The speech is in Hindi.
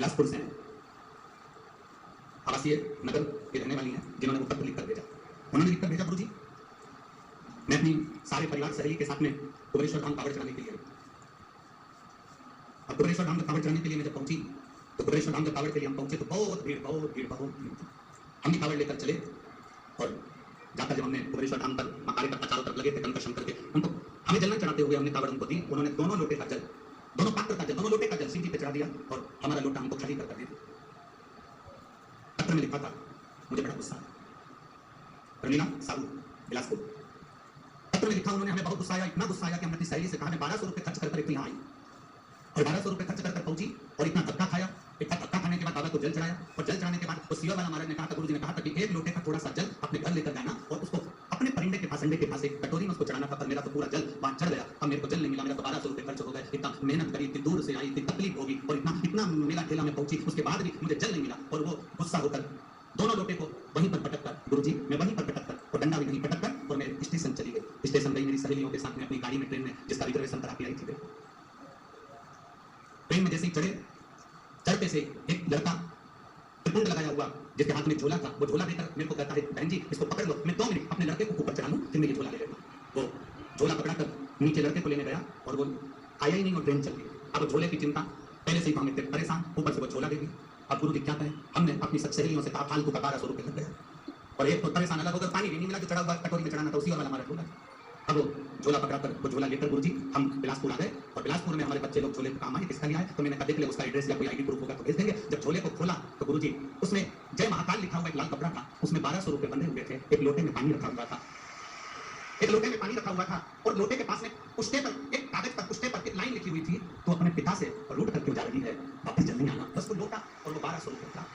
बिलासपुर से हैं, आवासीय नगर की रहने वाली हैं, जिन्होंने वो पत्र लिखकर भेजा। उन्होंने लिखकर भेजा, गुरुजी मैं अपनी सारे परिवार सहेली के साथ में कुबेरेश्वर धाम कांवड़ चढ़ाने के लिए। अब कुबेरेश्वर धाम कांवड़ चढ़ाने के लिए मैं जब पहुंची तो कुबेरेश्वर धाम कांवड़ के लिए हम पहुंचे तो बहुत भीड़ हम भी कांवड़ लेकर चले और जाकर जब हमने कुबेरेश्वर धाम पर मकारे पर चारों तरफ लगे थे कंकर शंकर के, उनको हमें जलना चढ़ाते हुए हमने कांवड़ उनको दी। उन्होंने दोनों लोटे का जल, दोनों पात्र का जल, दोनों लोटे का जल शिव जी पे चढ़ा दिया और हमारा लोटा हमको खाली कर दिया। पत्र में लिखा था, मुझे बड़ा गुस्सा आया। रमीला साहू बिलासपुर, पत्र में लिखा उन्होंने, हमें बहुत गुस्सा आया, इतना गुस्सा आया कि हमने अपनी सहेली से कहा मैं 1200 रुपए खर्च कर यहाँ आई और 1200 रुपए खर्च कर पहुंची और इतना धक्का खाया। इतना धक्का खाने के बाद बाबा को जल चढ़ाया और जल चढ़ाने के बाद वो सिवा वाला महाराज ने कहा था, गुरुजी ने कहा था कि एक लोटे का थोड़ा सा जल अपने घर लेकर जाना और उसको अपने परिंदे के पास, अंडे के पास एक कटोरी में उसको चढ़ाना था। पर मेरा तो पूरा जल वहां चढ़ गया, अब मेरे को जल नहीं मिला, मेरा तो 1200 रुपए खर्च हो गए। इतना मेहनत करी, इतनी दूर से आई, इतनी तकलीफ होगी और इतना मेला ठेला में पहुंची, उसके बाद भी मुझे जल नहीं मिला। और वो गुस्सा होकर दोनों लोटे को वहीं पर पटक कर, गुरुजी मैं वहीं पर पटक कर और डंडा भी नहीं पटक कर और मैं स्टेशन चली गई। स्टेशन गई मेरी सहेलियों के साथ में अपनी गाड़ी में, ट्रेन में, जिसका रिजर्वेशन करा के आई थी। ट्रेन में जैसे ही चढ़ते से एक लड़का त्रिपुंड लगाया हुआ जिसके हाथ में झोला था, वो झोला देकर मेरे को कहता है, बहन जी इसको पकड़ लो, मैं 2 मिनट अपने लड़के को ऊपर चढ़ा लूं, फिर मैं ये झोला ले लेना। वो झोला पकड़ा कर नीचे लड़के को लेने गया और वो आया ही नहीं और ट्रेन चल गई। अब झोले की चिंता, पहले से ही हम इतने परेशान, ऊपर से वो झोला दे दी। अब गुरु जी क्या कहें, हमने अपनी सहेलियों से कहा फालतू का 1200 रुपये लग गया और एक तो परेशान अलग होकर पानी भी नहीं मिला जो चढ़ा हुआ कटोरी में चढ़ाना था, उसी वाला हमारा झोला। अब वो झोला पकड़ा कर, वो झोला लेकर गुरुजी हम बिलासपुर आ गए और बिलासपुर में हमारे बच्चे लोग झोले का काम आए, किसका लिया है तो मैंने कहा देख ले उसका एड्रेस या कोई आईडी प्रूफ होगा तो भेज देंगे। जब झोले को खोला तो गुरुजी उसमें जय महाकाल लिखा हुआ एक लाल कपड़ा था, उसमें 1200 रुपये बंधे हुए थे, एक लोटे में पानी रखा हुआ था, एक लोटे में पानी रखा हुआ था और लोटे के पास में पुष्टे पर, एक कागज पर पुष्टे पर एक लाइन लिखी हुई थी, तो अपने पिता से रूठ कर क्यों जा रही है, वापस जल्दी आना। बस वो लोटा और वो 1200 रुपये था।